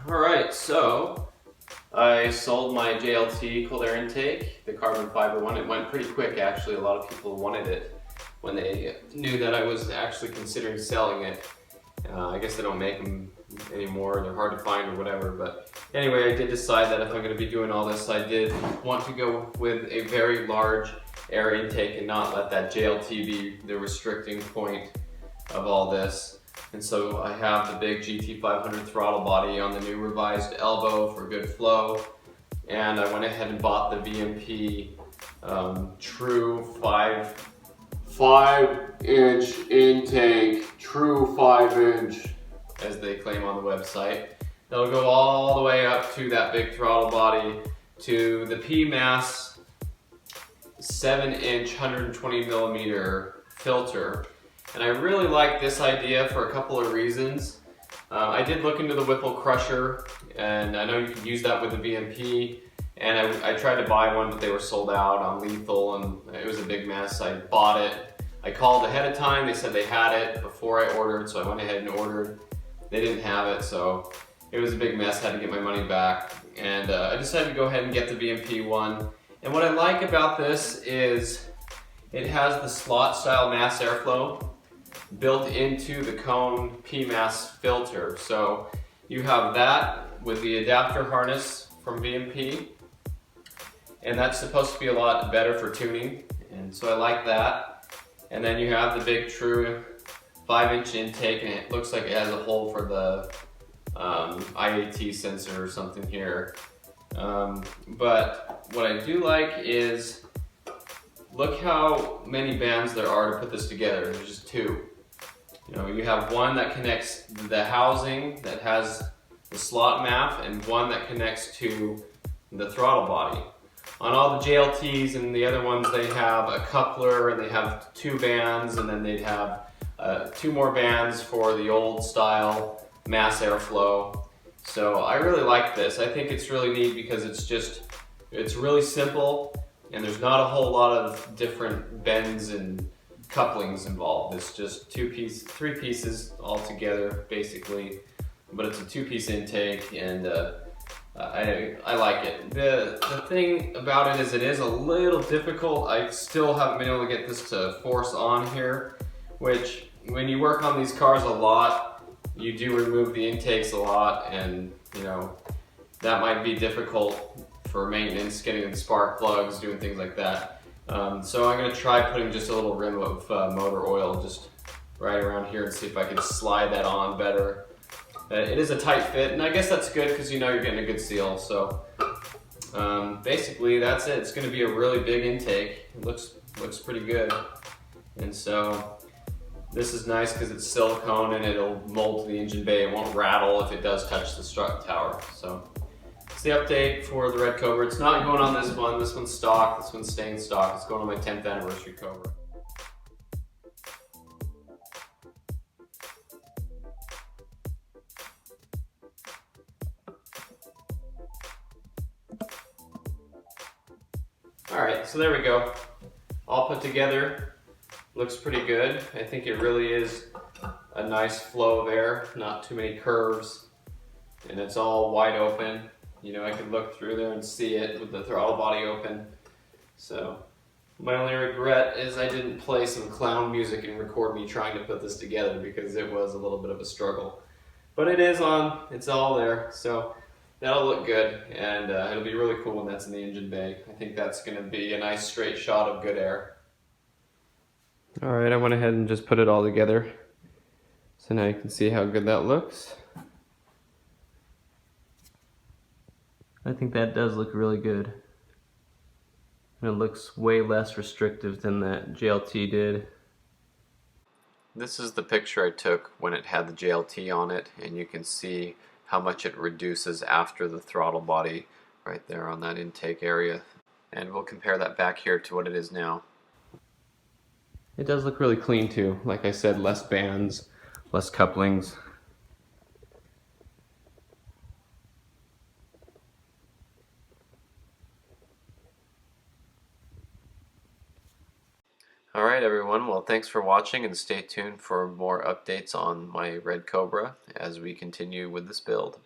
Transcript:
Alright, so I sold my JLT cold air intake, the carbon fiber one. It went pretty quick actually. A lot of people wanted it when they knew that I was actually considering selling it. I guess they don't make them anymore, they're hard to find or whatever, but anyway, I did decide that if I'm going to be doing all this, I did want to go with a very large air intake and not let that JLT be the restricting point of all this. And so I have the big GT500 throttle body on the new revised elbow for good flow, and I went ahead and bought the VMP true 5-inch intake, true 5-inch, as they claim on the website. That'll go all the way up to that big throttle body to the PMAS 7-inch 120mm filter. And I really like this idea for a couple of reasons. I did look into the Whipple crusher, and I know you can use that with the VMP. And I tried to buy one, but they were sold out on Lethal, and it was a big mess. I bought it. I called ahead of time. They said they had it before I ordered, so I went ahead and ordered. They didn't have it, so it was a big mess. I had to get my money back. And I decided to go ahead and get the VMP one. And what I like about this is it has the slot style mass airflow built into the cone PMAS filter. So you have that with the adapter harness from VMP, and that's supposed to be a lot better for tuning, and so I like that. And then you have the big true 5-inch intake, and it looks like it has a hole for the IAT sensor or something here. But what I do like is, look how many bands there are to put this together. There's just two. You know, you have one that connects the housing that has the slot map, and one that connects to the throttle body. On all the JLTs and the other ones, they have a coupler, and they have 2 bands, and then they'd have 2 more bands for the old style mass airflow. So I really like this. I think it's really neat because it's really simple, and there's not a whole lot of different bends and couplings involved. It's just 3 pieces all together basically, but it's a 2-piece intake, and I like it. The thing about it is a little difficult. I still haven't been able to get this to force on here, which when you work on these cars a lot, you do remove the intakes a lot, and you know, that might be difficult for maintenance, getting the spark plugs, doing things like that. So I'm going to try putting just a little rim of motor oil just right around here and see if I can slide that on better. It is a tight fit, and I guess that's good because you know you're getting a good seal. So basically that's it. It's going to be a really big intake. It looks pretty good, and so this is nice because it's silicone and it'll mold to the engine bay. It won't rattle if it does touch the strut tower. So it's the update for the red Cobra. It's not going on this one. This one's stock. This one's staying stock. It's going on my 10th anniversary Cobra. Alright, so there we go. All put together. Looks pretty good. I think it really is a nice flow of air, not too many curves, and it's all wide open. You know, I can look through there and see it with the throttle body open. So my only regret is I didn't play some clown music and record me trying to put this together, because it was a little bit of a struggle. But it is on, it's all there, so that'll look good, and it'll be really cool when that's in the engine bay. I think that's going to be a nice straight shot of good air. Alright, I went ahead and just put it all together, so now you can see how good that looks. I think that does look really good. And it looks way less restrictive than that JLT did. This is the picture I took when it had the JLT on it, and you can see how much it reduces after the throttle body right there on that intake area. And we'll compare that back here to what it is now. It does look really clean too. Like I said, less bands, less couplings. Alright everyone, well thanks for watching, and stay tuned for more updates on my red Cobra as we continue with this build.